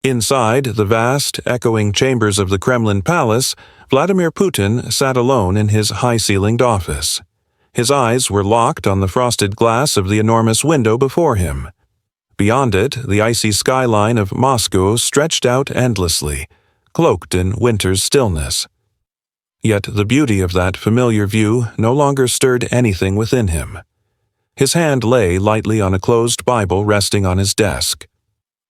Inside the vast, echoing chambers of the Kremlin palace, Vladimir Putin sat alone in his high-ceilinged office. His eyes were locked on the frosted glass of the enormous window before him. Beyond it, the icy skyline of Moscow stretched out endlessly, cloaked in winter's stillness. Yet the beauty of that familiar view no longer stirred anything within him. His hand lay lightly on a closed Bible resting on his desk.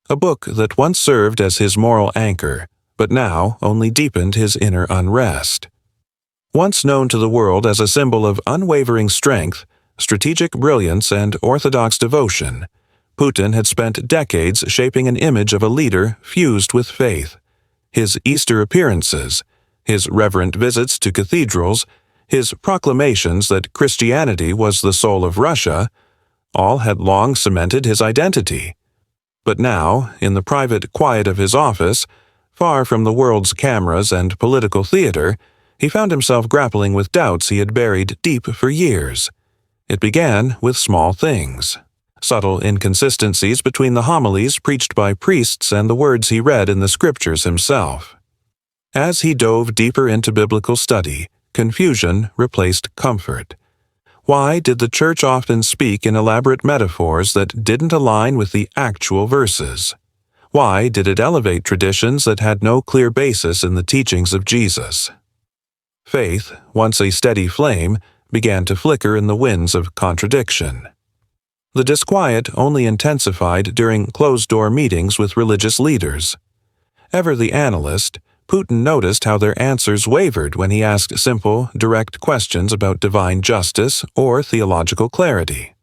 A book that once served as his moral anchor, but now only deepened his inner unrest. Once known to the world as a symbol of unwavering strength, strategic brilliance, and orthodox devotion, Putin had spent decades shaping an image of a leader fused with faith. His Easter appearances, his reverent visits to cathedrals, his proclamations that Christianity was the soul of Russia, all had long cemented his identity. But now, in the private quiet of his office, far from the world's cameras and political theater, he found himself grappling with doubts he had buried deep for years. It began with small things, subtle inconsistencies between the homilies preached by priests and the words he read in the scriptures himself. As he dove deeper into biblical study, confusion replaced comfort. Why did the church often speak in elaborate metaphors that didn't align with the actual verses? Why did it elevate traditions that had no clear basis in the teachings of Jesus? Faith, once a steady flame, began to flicker in the winds of contradiction. The disquiet only intensified during closed-door meetings with religious leaders. Ever the analyst, Putin noticed how their answers wavered when he asked simple, direct questions about divine justice or theological clarity.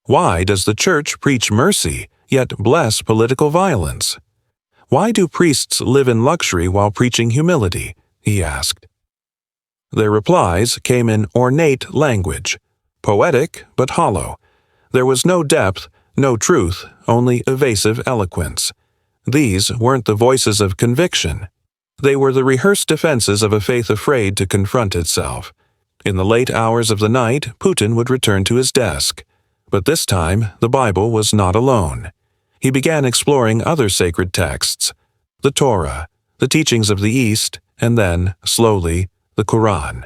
Why does the Church preach mercy, yet bless political violence? Why do priests live in luxury while preaching humility? He asked. Their replies came in ornate language, poetic but hollow. There was no depth, no truth, only evasive eloquence. These weren't the voices of conviction. They were the rehearsed defenses of a faith afraid to confront itself. In the late hours of the night, Putin would return to his desk. But this time, the Bible was not alone. He began exploring other sacred texts, the Torah, the teachings of the East, and then, slowly, the Quran.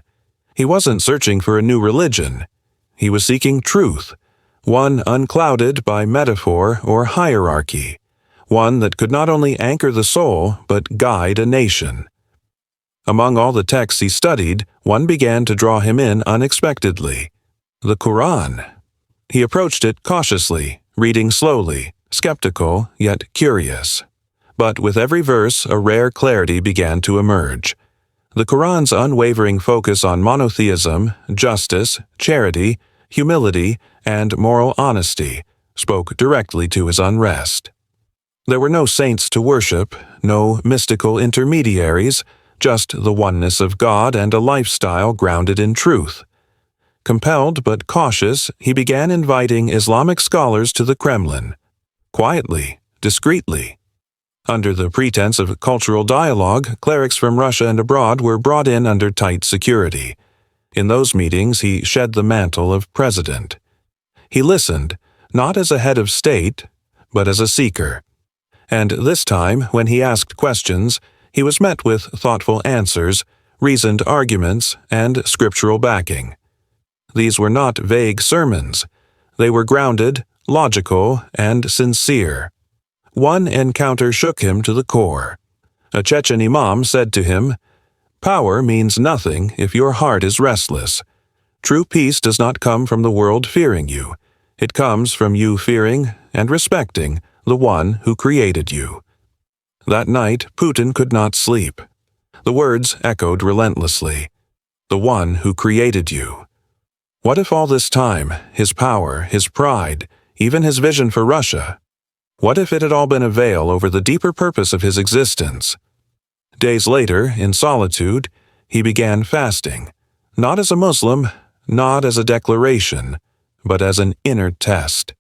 He wasn't searching for a new religion. He was seeking truth, one unclouded by metaphor or hierarchy. One that could not only anchor the soul, but guide a nation. Among all the texts he studied, one began to draw him in unexpectedly: the Quran. He approached it cautiously, reading slowly, skeptical yet curious. But with every verse, a rare clarity began to emerge. The Quran's unwavering focus on monotheism, justice, charity, humility, and moral honesty spoke directly to his unrest. There were no saints to worship, no mystical intermediaries, just the oneness of God and a lifestyle grounded in truth. Compelled but cautious, he began inviting Islamic scholars to the Kremlin. Quietly, discreetly. Under the pretense of cultural dialogue, clerics from Russia and abroad were brought in under tight security. In those meetings, he shed the mantle of president. He listened, not as a head of state, but as a seeker. And this time, when he asked questions, he was met with thoughtful answers, reasoned arguments, and scriptural backing. These were not vague sermons. They were grounded, logical, and sincere. One encounter shook him to the core. A Chechen imam said to him, "Power means nothing if your heart is restless. True peace does not come from the world fearing you. It comes from you fearing and respecting the one who created you." That night, Putin could not sleep. The words echoed relentlessly. The one who created you. What if all this time, his power, his pride, even his vision for Russia, what if it had all been a veil over the deeper purpose of his existence? Days later, in solitude, he began fasting, not as a Muslim, not as a declaration, but as an inner test.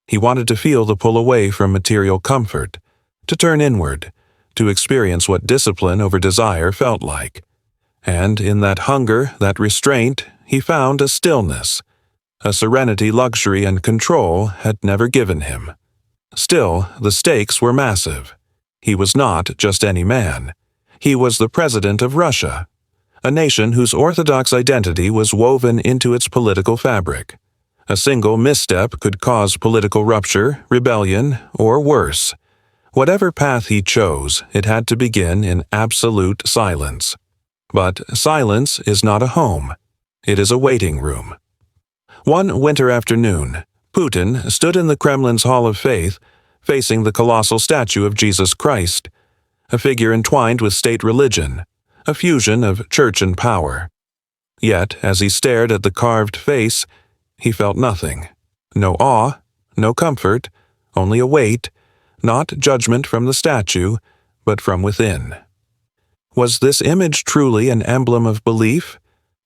He wanted to feel the pull away from material comfort, to turn inward, to experience what discipline over desire felt like. And in that hunger, that restraint, he found a stillness, a serenity luxury and control had never given him. Still, the stakes were massive. He was not just any man. He was the president of Russia, a nation whose orthodox identity was woven into its political fabric. A single misstep could cause political rupture, rebellion, or worse. Whatever path he chose, it had to begin in absolute silence. But silence is not a home. It is a waiting room. One winter afternoon, Putin stood in the Kremlin's Hall of Faith, facing the colossal statue of Jesus Christ, a figure entwined with state religion, a fusion of church and power. Yet, as he stared at the carved face, he felt nothing. No awe, no comfort, only a weight, not judgment from the statue, but from within. Was this image truly an emblem of belief,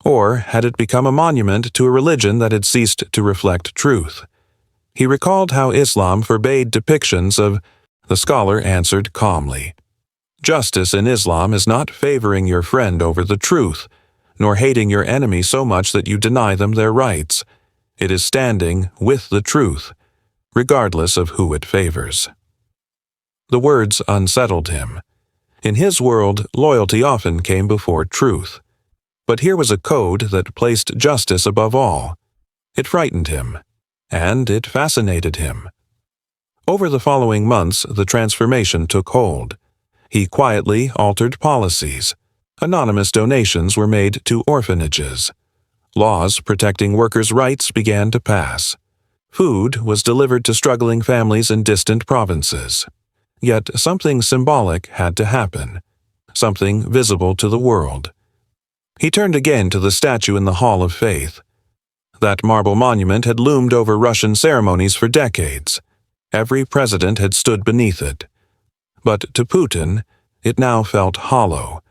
or had it become a monument to a religion that had ceased to reflect truth? He recalled how Islam forbade depictions of. The scholar answered calmly, "Justice in Islam is not favoring your friend over the truth, nor hating your enemy so much that you deny them their rights. It is standing with the truth, regardless of who it favors." The words unsettled him. In his world, loyalty often came before truth. But here was a code that placed justice above all. It frightened him, and it fascinated him. Over the following months, the transformation took hold. He quietly altered policies. Anonymous donations were made to orphanages. Laws protecting workers' rights began to pass. Food was delivered to struggling families in distant provinces. Yet something symbolic had to happen, something visible to the world. He turned again to the statue in the Hall of Faith. That marble monument had loomed over Russian ceremonies for decades. Every president had stood beneath it. But to Putin, it now felt hollow.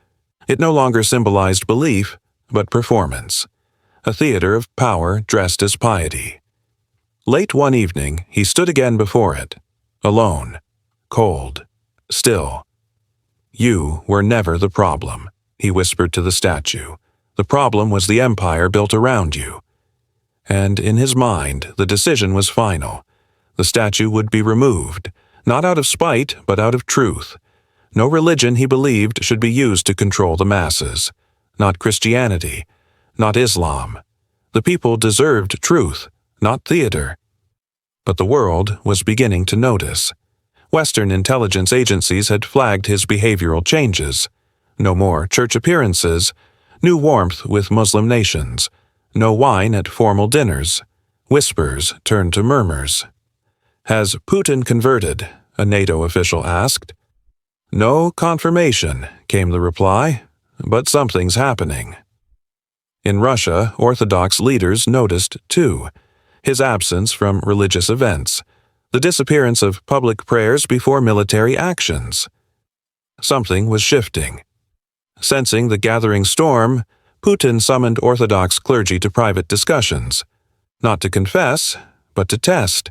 It no longer symbolized belief, but performance. A theater of power dressed as piety. Late one evening, he stood again before it, alone, cold, still. "You were never the problem," he whispered to the statue. "The problem was the empire built around you." And in his mind, the decision was final. The statue would be removed, not out of spite, but out of truth. No religion, he believed, should be used to control the masses. Not Christianity, not Islam. The people deserved truth, not theater. But the world was beginning to notice. Western intelligence agencies had flagged his behavioral changes. No more church appearances, new warmth with Muslim nations, no wine at formal dinners. Whispers turned to murmurs. "Has Putin converted?" a NATO official asked. "No confirmation," came the reply, "but something's happening." In Russia, Orthodox leaders noticed, too, his absence from religious events, the disappearance of public prayers before military actions. Something was shifting. Sensing the gathering storm, Putin summoned Orthodox clergy to private discussions, not to confess, but to test.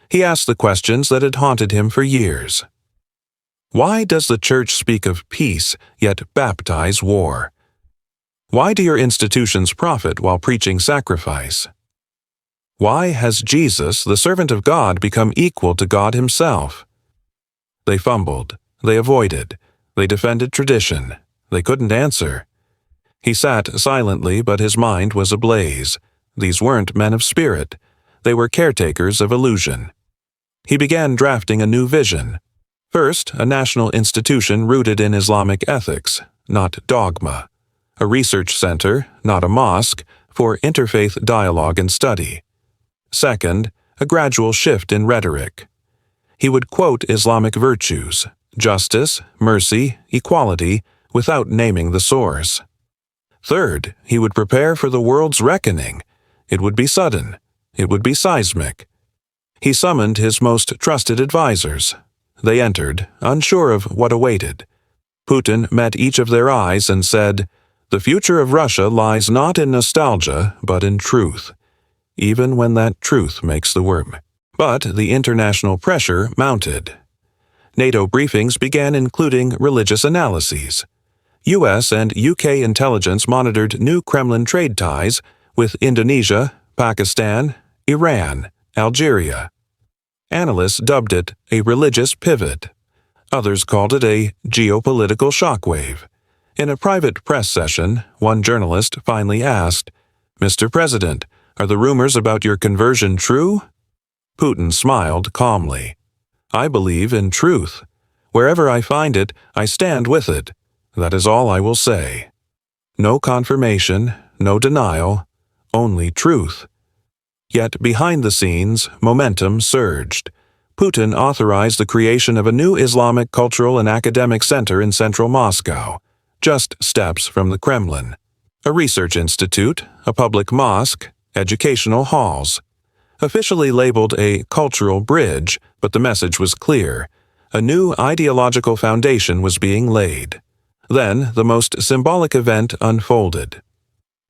He asked the questions that had haunted him for years. Why does the Church speak of peace, yet baptize war? Why do your institutions profit while preaching sacrifice? Why has Jesus, the servant of God, become equal to God himself? They fumbled, they avoided, they defended tradition, they couldn't answer. He sat silently, but his mind was ablaze. These weren't men of spirit, they were caretakers of illusion. He began drafting a new vision. First, a national institution rooted in Islamic ethics, not dogma. A research center, not a mosque, for interfaith dialogue and study. Second, a gradual shift in rhetoric. He would quote Islamic virtues, justice, mercy, equality, without naming the source. Third, he would prepare for the world's reckoning. It would be sudden. It would be seismic. He summoned his most trusted advisors. They entered, unsure of what awaited. Putin met each of their eyes and said, "The future of Russia lies not in nostalgia, but in truth, even when that truth makes the worm." But the international pressure mounted. NATO briefings began including religious analyses. U.S. and UK intelligence monitored new Kremlin trade ties with Indonesia, Pakistan, Iran, Algeria. Analysts dubbed it a religious pivot, Others called it a geopolitical shockwave. In a private press session, one journalist finally asked, "Mr. President, are the rumors about your conversion true?" Putin smiled calmly. "I believe in truth. Wherever I find it, I stand with it. That is all I will say. No confirmation, no denial, only truth." Yet behind the scenes, momentum surged. Putin authorized the creation of a new Islamic cultural and academic center in central Moscow, just steps from the Kremlin. A research institute, a public mosque, educational halls. Officially labeled a cultural bridge, but the message was clear. A new ideological foundation was being laid. Then the most symbolic event unfolded.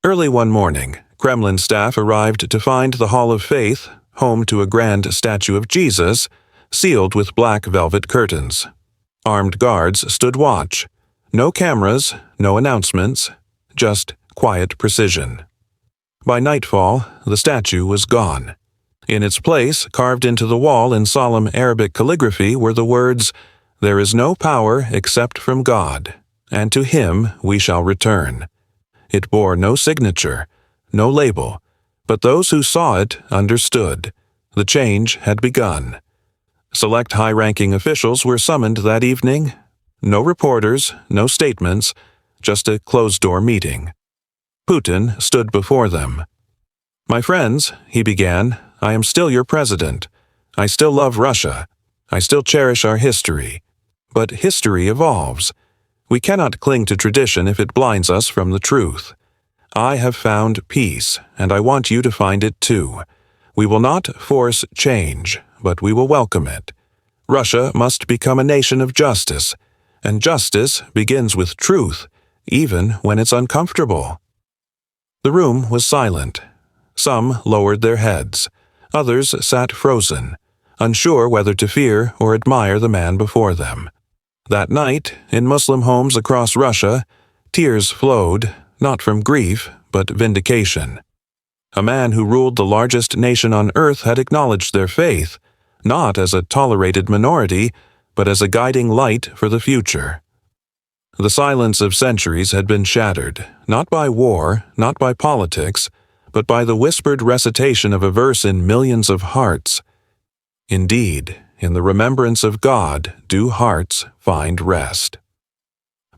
Early one morning, Kremlin staff arrived to find the Hall of Faith, home to a grand statue of Jesus, sealed with black velvet curtains. Armed guards stood watch. No cameras, no announcements, just quiet precision. By nightfall, the statue was gone. In its place, carved into the wall in solemn Arabic calligraphy, were the words, "There is no power except from God, and to Him we shall return." It bore no signature, no label, but those who saw it understood. The change had begun. Select high-ranking officials were summoned that evening. No reporters, no statements, just a closed-door meeting. Putin stood before them. "My friends," he began, "I am still your president. I still love Russia. I still cherish our history. But history evolves. We cannot cling to tradition if it blinds us from the truth. I have found peace, and I want you to find it too. We will not force change, but we will welcome it. Russia must become a nation of justice, and justice begins with truth, even when it's uncomfortable." The room was silent. Some lowered their heads. Others sat frozen, unsure whether to fear or admire the man before them. That night, in Muslim homes across Russia, tears flowed, not from grief, but vindication. A man who ruled the largest nation on earth had acknowledged their faith, not as a tolerated minority, but as a guiding light for the future. The silence of centuries had been shattered, not by war, not by politics, but by the whispered recitation of a verse in millions of hearts. Indeed, in the remembrance of God do hearts find rest.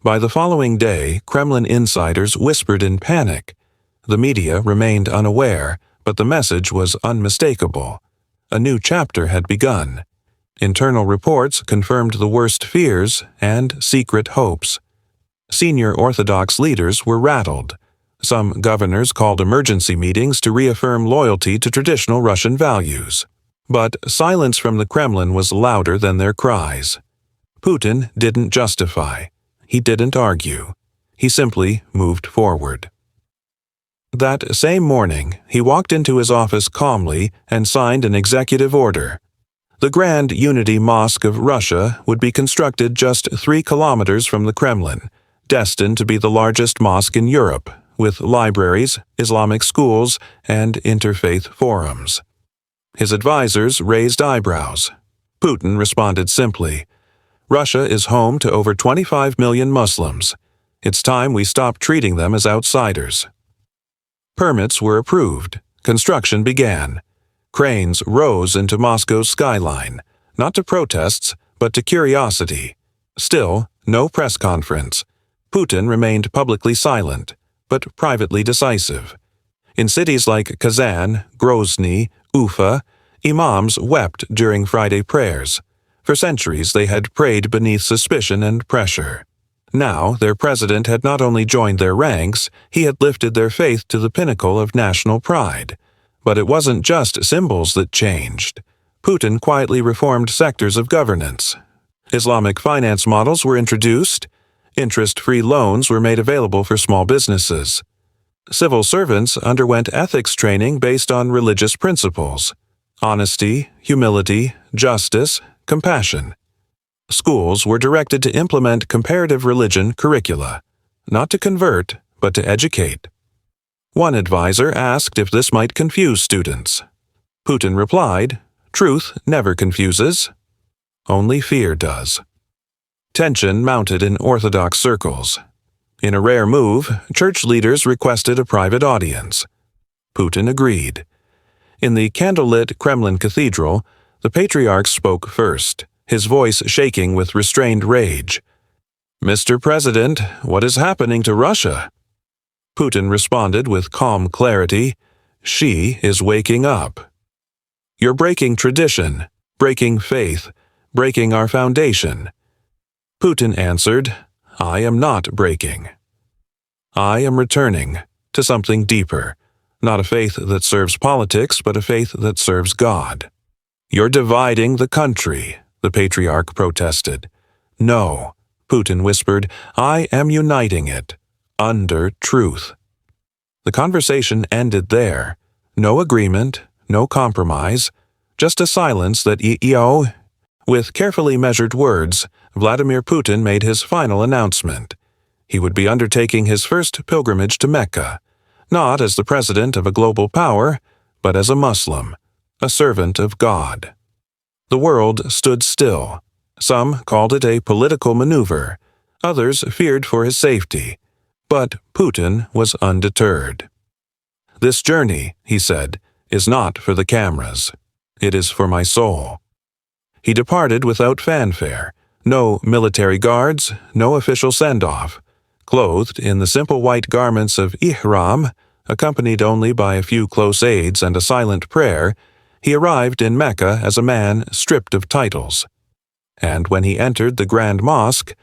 By the following day, Kremlin insiders whispered in panic. The media remained unaware, but the message was unmistakable. A new chapter had begun. Internal reports confirmed the worst fears and secret hopes. Senior Orthodox leaders were rattled. Some governors called emergency meetings to reaffirm loyalty to traditional Russian values. But silence from the Kremlin was louder than their cries. Putin didn't justify. He didn't argue. He simply moved forward. That same morning, he walked into his office calmly and signed an executive order. The Grand Unity Mosque of Russia would be constructed just 3 kilometers from the Kremlin, destined to be the largest mosque in Europe, with libraries, Islamic schools, and interfaith forums. His advisors raised eyebrows. Putin responded simply, "Russia is home to over 25 million Muslims. It's time we stop treating them as outsiders." Permits were approved. Construction began. Cranes rose into Moscow's skyline, not to protests, but to curiosity. Still, no press conference. Putin remained publicly silent, but privately decisive. In cities like Kazan, Grozny, Ufa, imams wept during Friday prayers. For centuries they had prayed beneath suspicion and pressure. Now their president had not only joined their ranks, he had lifted their faith to the pinnacle of national pride. But it wasn't just symbols that changed. Putin quietly reformed sectors of governance. Islamic finance models were introduced. Interest-free loans were made available for small businesses. Civil servants underwent ethics training based on religious principles: honesty, humility, justice, compassion. Schools were directed to implement comparative religion curricula, not to convert, but to educate. One advisor asked if this might confuse students. Putin replied, "Truth never confuses. Only fear does." Tension mounted in Orthodox circles. In a rare move, church leaders requested a private audience. Putin agreed. In the candlelit Kremlin cathedral, the patriarch spoke first, his voice shaking with restrained rage. "Mr. President, what is happening to Russia?" Putin responded with calm clarity, "She is waking up. You're breaking tradition, breaking faith, breaking our foundation." Putin answered, "I am not breaking. I am returning to something deeper, not a faith that serves politics, but a faith that serves God." "You're dividing the country," the patriarch protested. "No," Putin whispered, "I am uniting it, under truth." The conversation ended there. No agreement, no compromise, just a silence that With carefully measured words, Vladimir Putin made his final announcement. He would be undertaking his first pilgrimage to Mecca, not as the president of a global power, but as a Muslim, a servant of God. The world stood still. Some called it a political maneuver. Others feared for his safety. But Putin was undeterred. "This journey," he said, "is not for the cameras. It is for my soul." He departed without fanfare, no military guards, no official send-off. Clothed in the simple white garments of ihram, accompanied only by a few close aides and a silent prayer, he arrived in Mecca as a man stripped of titles. And when he entered the Grand Mosque,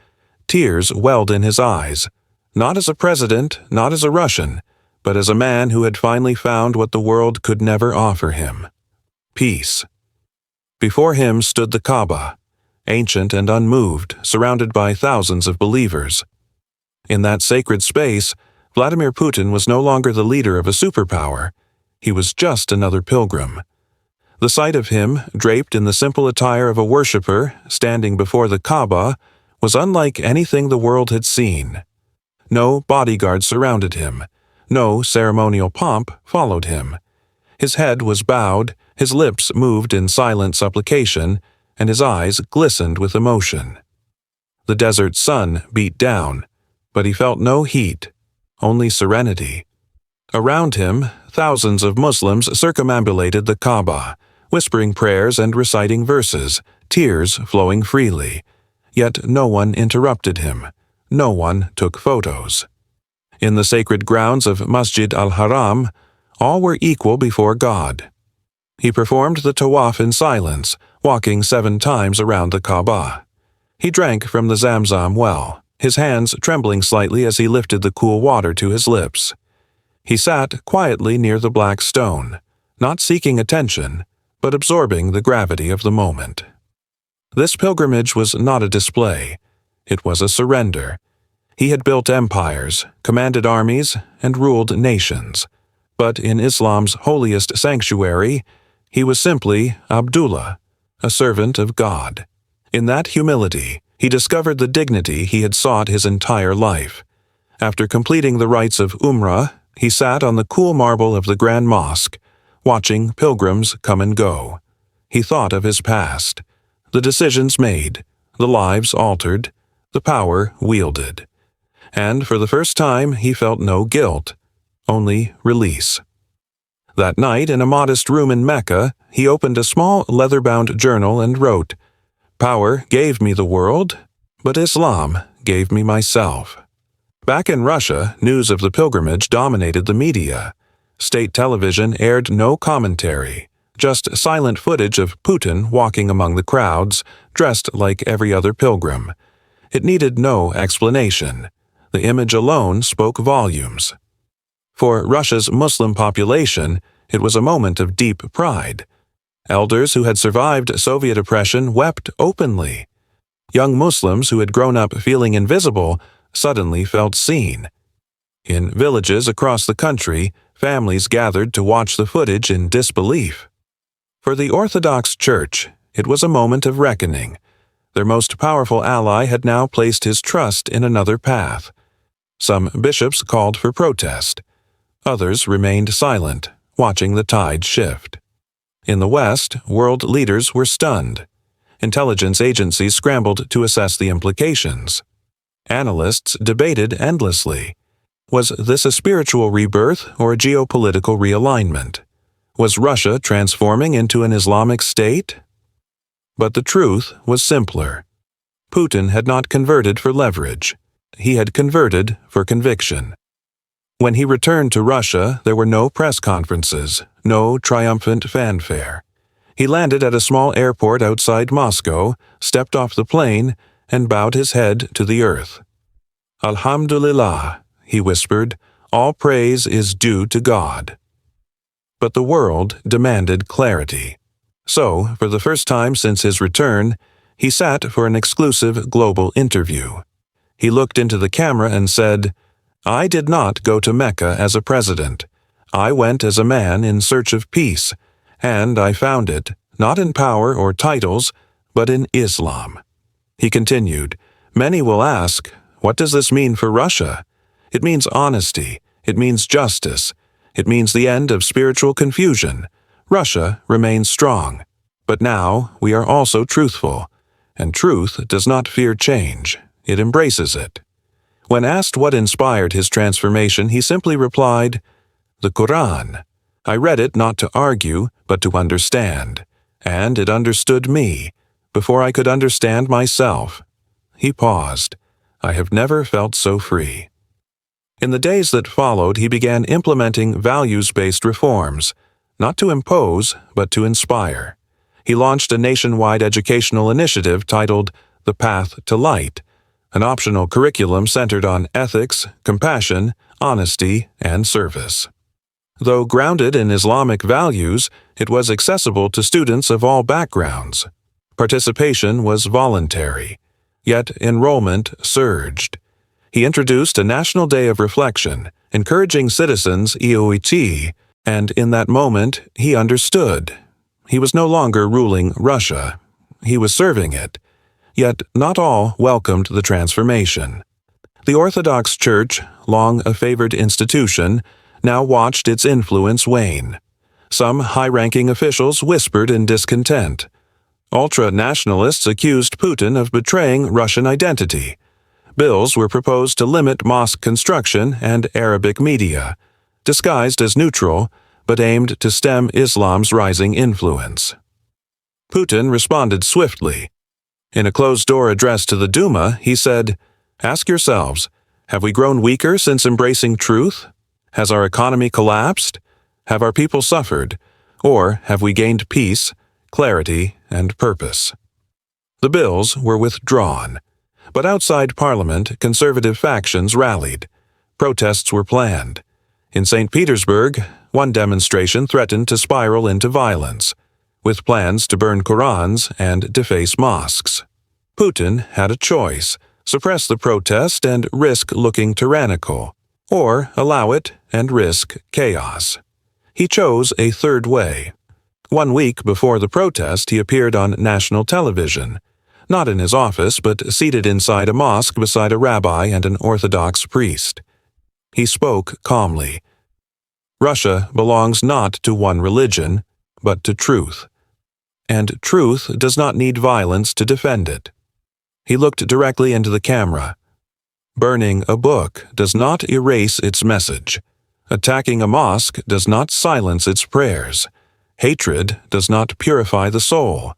tears welled in his eyes, not as a president, not as a Russian, but as a man who had finally found what the world could never offer him: peace. Before him stood the Kaaba, ancient and unmoved, surrounded by thousands of believers. In that sacred space, Vladimir Putin was no longer the leader of a superpower. He was just another pilgrim. The sight of him, draped in the simple attire of a worshipper, standing before the Kaaba, was unlike anything the world had seen. No bodyguards surrounded him. No ceremonial pomp followed him. His head was bowed, his lips moved in silent supplication, and his eyes glistened with emotion. The desert sun beat down, but he felt no heat, only serenity. Around him, thousands of Muslims circumambulated the Kaaba, whispering prayers and reciting verses, tears flowing freely. Yet no one interrupted him. No one took photos. In the sacred grounds of Masjid al-Haram, all were equal before God. He performed the tawaf in silence, walking 7 times around the Kaaba. He drank from the Zamzam well, his hands trembling slightly as he lifted the cool water to his lips. He sat quietly near the black stone, not seeking attention, but absorbing the gravity of the moment. This pilgrimage was not a display. It was a surrender. He had built empires, commanded armies, and ruled nations. But in Islam's holiest sanctuary, he was simply Abdullah, a servant of God. In that humility, he discovered the dignity he had sought his entire life. After completing the rites of Umrah, he sat on the cool marble of the Grand Mosque, watching pilgrims come and go. He thought of his past, the decisions made, the lives altered, the power wielded. And for the first time he felt no guilt, only release. That night, in a modest room in Mecca, he opened a small leather-bound journal and wrote, "Power gave me the world, but Islam gave me myself." Back in Russia, news of the pilgrimage dominated the media. State television aired no commentary, just silent footage of Putin walking among the crowds, dressed like every other pilgrim. It needed no explanation. The image alone spoke volumes. For Russia's Muslim population, it was a moment of deep pride. Elders who had survived Soviet oppression wept openly. Young Muslims who had grown up feeling invisible suddenly felt seen. In villages across the country, families gathered to watch the footage in disbelief. For the Orthodox Church, it was a moment of reckoning. Their most powerful ally had now placed his trust in another path. Some bishops called for protest. Others remained silent, watching the tide shift. In the West, world leaders were stunned. Intelligence agencies scrambled to assess the implications. Analysts debated endlessly. Was this a spiritual rebirth or a geopolitical realignment? Was Russia transforming into an Islamic state? But the truth was simpler. Putin had not converted for leverage. He had converted for conviction. When he returned to Russia, there were no press conferences, no triumphant fanfare. He landed at a small airport outside Moscow, stepped off the plane, and bowed his head to the earth. "Alhamdulillah," he whispered, "all praise is due to God." But the world demanded clarity. So, for the first time since his return, he sat for an exclusive global interview. He looked into the camera and said, "I did not go to Mecca as a president. I went as a man in search of peace, and I found it, not in power or titles, but in Islam." He continued, "Many will ask, what does this mean for Russia? It means honesty. It means justice. It means the end of spiritual confusion. Russia remains strong. But now we are also truthful. And truth does not fear change. It embraces it." When asked what inspired his transformation, he simply replied, "The Quran. I read it not to argue, but to understand. And it understood me, before I could understand myself." He paused. "I have never felt so free." In the days that followed, he began implementing values-based reforms, not to impose, but to inspire. He launched a nationwide educational initiative titled The Path to Light, an optional curriculum centered on ethics, compassion, honesty, and service. Though grounded in Islamic values, it was accessible to students of all backgrounds. Participation was voluntary, yet enrollment surged. He introduced a national day of reflection, encouraging citizens EOET, and in that moment he understood. He was no longer ruling Russia. He was serving it. Yet not all welcomed the transformation. The Orthodox Church, long a favored institution, now watched its influence wane. Some high-ranking officials whispered in discontent. Ultra-nationalists accused Putin of betraying Russian identity. Bills were proposed to limit mosque construction and Arabic media, disguised as neutral, but aimed to stem Islam's rising influence. Putin responded swiftly. In a closed-door address to the Duma, he said, "Ask yourselves, have we grown weaker since embracing truth? Has our economy collapsed? Have our people suffered? Or have we gained peace, clarity, and purpose?" The bills were withdrawn. But outside Parliament, conservative factions rallied. Protests were planned. In St. Petersburg, one demonstration threatened to spiral into violence, with plans to burn Qurans and deface mosques. Putin had a choice: suppress the protest and risk looking tyrannical, or allow it and risk chaos. He chose a third way. 1 week before the protest, he appeared on national television, not in his office, but seated inside a mosque beside a rabbi and an Orthodox priest. He spoke calmly. Russia belongs not to one religion, but to truth. And truth does not need violence to defend it. He looked directly into the camera. Burning a book does not erase its message. Attacking a mosque does not silence its prayers. Hatred does not purify the soul.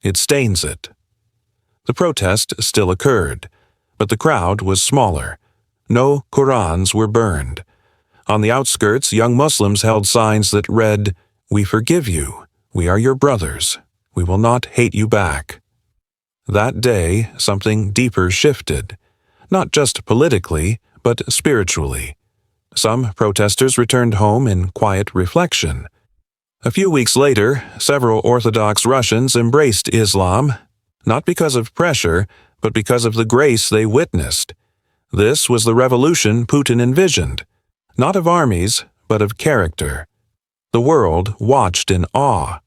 It stains it. The protest still occurred, but the crowd was smaller. No Qurans were burned. On the outskirts, young Muslims held signs that read, "We forgive you. We are your brothers. We will not hate you back." That day, something deeper shifted, not just politically, but spiritually. Some protesters returned home in quiet reflection. A few weeks later, several Orthodox Russians embraced Islam, not because of pressure, but because of the grace they witnessed. This was the revolution Putin envisioned, not of armies, but of character. The world watched in awe.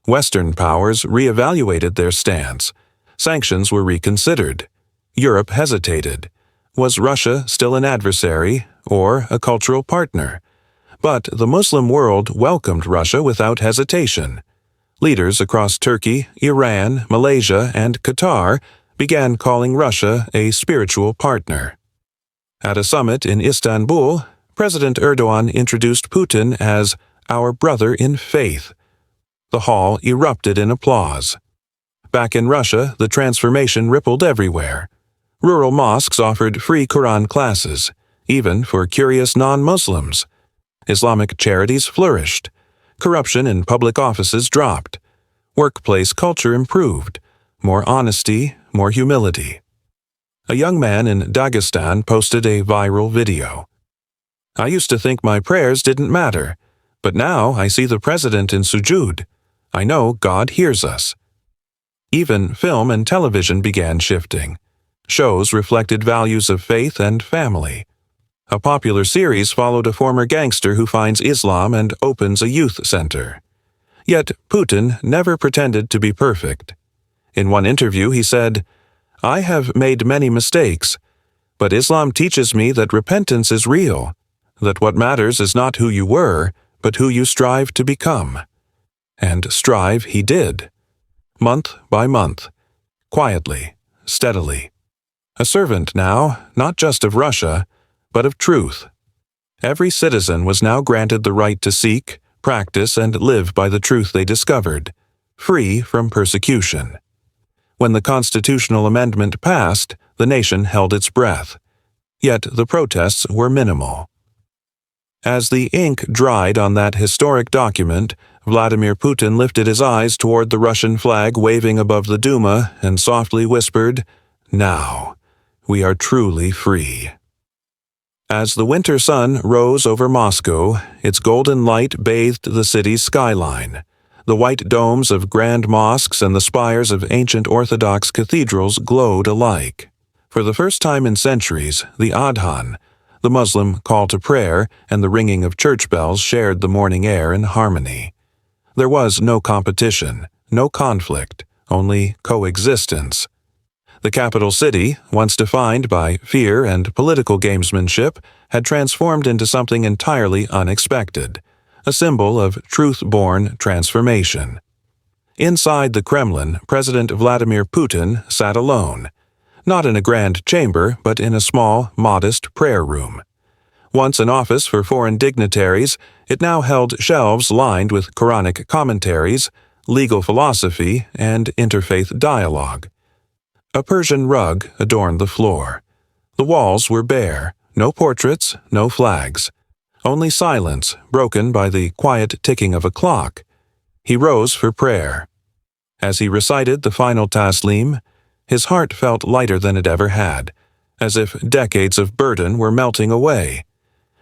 Western powers reevaluated their stance. Sanctions were reconsidered. Europe hesitated. Was Russia still an adversary or a cultural partner? But the Muslim world welcomed Russia without hesitation. Leaders across Turkey, Iran, Malaysia, and Qatar began calling Russia a spiritual partner. At a summit in Istanbul, President Erdogan introduced Putin as our brother in faith. The hall erupted in applause. Back in Russia, the transformation rippled everywhere. Rural mosques offered free Quran classes, even for curious non-Muslims. Islamic charities flourished. Corruption in public offices dropped. Workplace culture improved. More honesty, more humility. A young man in Dagestan posted a viral video. I used to think my prayers didn't matter, but now I see the president in sujud. I know God hears us. Even film and television began shifting. Shows reflected values of faith and family. A popular series followed a former gangster who finds Islam and opens a youth center. Yet Putin never pretended to be perfect. In one interview he said, "I have made many mistakes, but Islam teaches me that repentance is real, that what matters is not who you were, but who you strive to become." And strive he did. Month by month. Quietly, steadily. A servant now, not just of Russia, but of truth. Every citizen was now granted the right to seek, practice, and live by the truth they discovered, free from persecution. When the constitutional amendment passed, the nation held its breath. Yet the protests were minimal. As the ink dried on that historic document, Vladimir Putin lifted his eyes toward the Russian flag waving above the Duma and softly whispered, "Now, we are truly free." As the winter sun rose over Moscow, its golden light bathed the city's skyline. The white domes of grand mosques and the spires of ancient Orthodox cathedrals glowed alike. For the first time in centuries, the Adhan, the Muslim call to prayer, and the ringing of church bells shared the morning air in harmony. There was no competition, no conflict, only coexistence. The capital city, once defined by fear and political gamesmanship, had transformed into something entirely unexpected, a symbol of truth-born transformation. Inside the Kremlin, President Vladimir Putin sat alone, not in a grand chamber, but in a small, modest prayer room. Once an office for foreign dignitaries, it now held shelves lined with Quranic commentaries, legal philosophy, and interfaith dialogue. A Persian rug adorned the floor. The walls were bare, no portraits, no flags. Only silence, broken by the quiet ticking of a clock. He rose for prayer. As he recited the final taslim, his heart felt lighter than it ever had, as if decades of burden were melting away.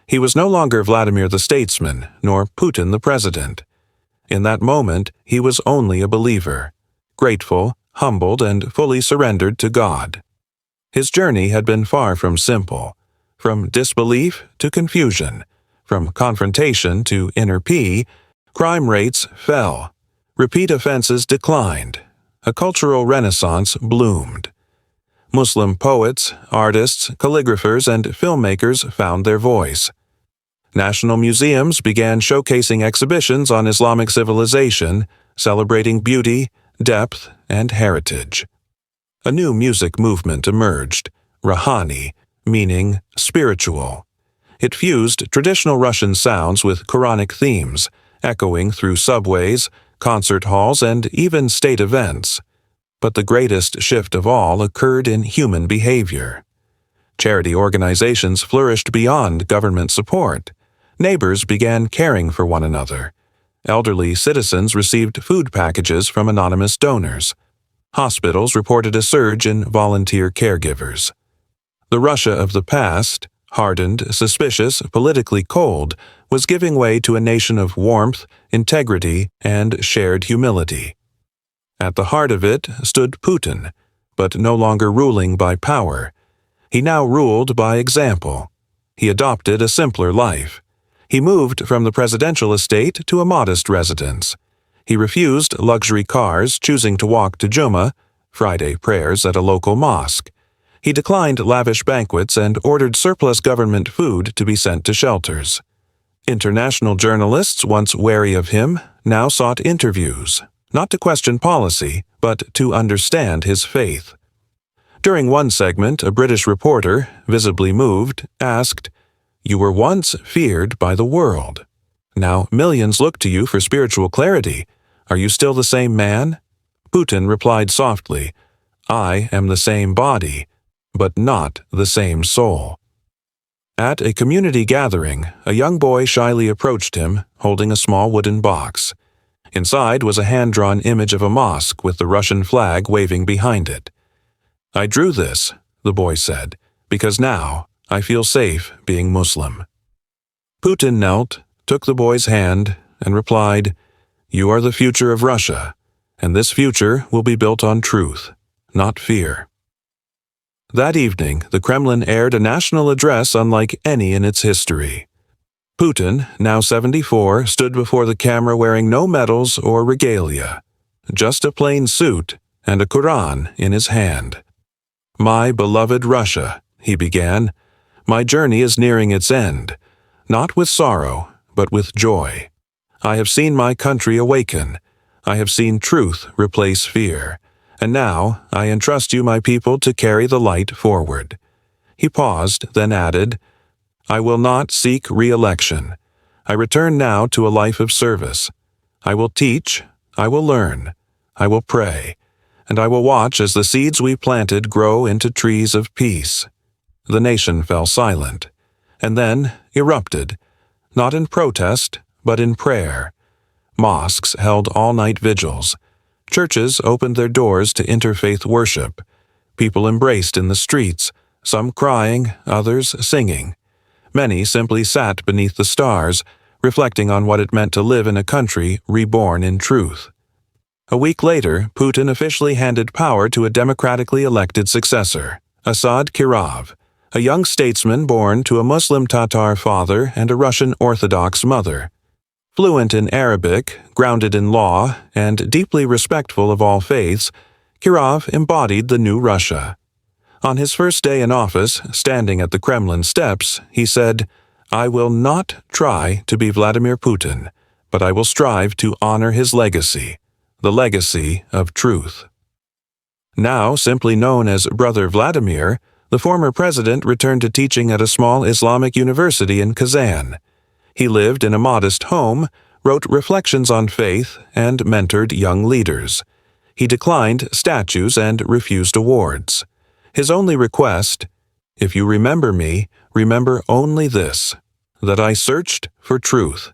He was no longer Vladimir the statesman, nor Putin the president. In that moment, he was only a believer, grateful, humbled, and fully surrendered to God. His journey had been far from simple, from disbelief to confusion, from confrontation to inner peace. Crime rates fell, repeat offenses declined, a cultural renaissance bloomed. Muslim poets, artists, calligraphers, and filmmakers found their voice. National museums began showcasing exhibitions on Islamic civilization, celebrating beauty, depth, and heritage. A new music movement emerged, Rahani, meaning spiritual. It fused traditional Russian sounds with Quranic themes, echoing through subways, concert halls, and even state events. But the greatest shift of all occurred in human behavior. Charity organizations flourished beyond government support. Neighbors began caring for one another. Elderly citizens received food packages from anonymous donors. Hospitals reported a surge in volunteer caregivers. The Russia of the past, hardened, suspicious, politically cold, was giving way to a nation of warmth, integrity, and shared humility. At the heart of it stood Putin, but no longer ruling by power. He now ruled by example. He adopted a simpler life. He moved from the presidential estate to a modest residence. He refused luxury cars, choosing to walk to Jummah, Friday prayers at a local mosque. He declined lavish banquets and ordered surplus government food to be sent to shelters. International journalists, once wary of him, now sought interviews, not to question policy, but to understand his faith. During one segment, a British reporter, visibly moved, asked, "You were once feared by the world. Now millions look to you for spiritual clarity. Are you still the same man?" Putin replied softly, "I am the same body, but not the same soul." At a community gathering, a young boy shyly approached him, holding a small wooden box. Inside was a hand-drawn image of a mosque with the Russian flag waving behind it. "I drew this," the boy said, "because now I feel safe being Muslim." Putin knelt, took the boy's hand, and replied, "You are the future of Russia, and this future will be built on truth, not fear." That evening, the Kremlin aired a national address unlike any in its history. Putin, now 74, stood before the camera wearing no medals or regalia, just a plain suit and a Quran in his hand. "My beloved Russia," he began, "my journey is nearing its end, not with sorrow, but with joy. I have seen my country awaken. I have seen truth replace fear. And now I entrust you, my people, to carry the light forward." He paused, then added, "I will not seek re-election. I return now to a life of service. I will teach, I will learn, I will pray, and I will watch as the seeds we planted grow into trees of peace." The nation fell silent, and then erupted, not in protest, but in prayer. Mosques held all-night vigils. Churches opened their doors to interfaith worship. People embraced in the streets, some crying, others singing. Many simply sat beneath the stars, reflecting on what it meant to live in a country reborn in truth. A week later, Putin officially handed power to a democratically elected successor, Asad Kirov, a young statesman born to a Muslim Tatar father and a Russian Orthodox mother. Fluent in Arabic, grounded in law, and deeply respectful of all faiths, Kirov embodied the new Russia. On his first day in office, standing at the Kremlin steps, he said, "I will not try to be Vladimir Putin, but I will strive to honor his legacy, the legacy of truth." Now simply known as Brother Vladimir, the former president returned to teaching at a small Islamic university in Kazan. He lived in a modest home, wrote reflections on faith, and mentored young leaders. He declined statues and refused awards. His only request, "If you remember me, remember only this, that I searched for truth,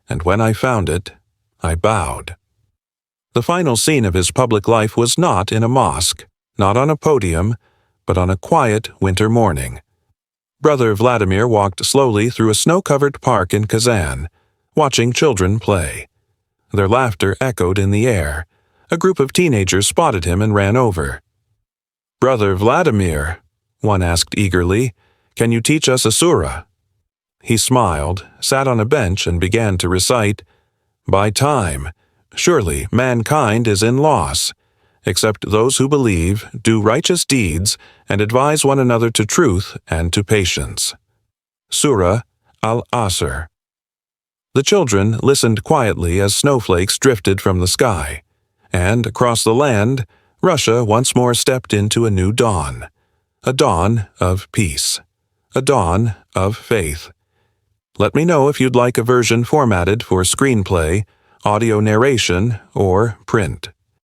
and when I found it, I bowed." The final scene of his public life was not in a mosque, not on a podium, but on a quiet winter morning. Brother Vladimir walked slowly through a snow-covered park in Kazan, watching children play. Their laughter echoed in the air. A group of teenagers spotted him and ran over. "Brother Vladimir," one asked eagerly, "can you teach us a surah?" He smiled, sat on a bench, and began to recite, "By time, surely mankind is in loss, except those who believe, do righteous deeds, and advise one another to truth and to patience." Surah Al-Asr. The children listened quietly as snowflakes drifted from the sky, and across the land, Russia once more stepped into a new dawn. A dawn of peace. A dawn of faith. Let me know if you'd like a version formatted for screenplay, audio narration, or print.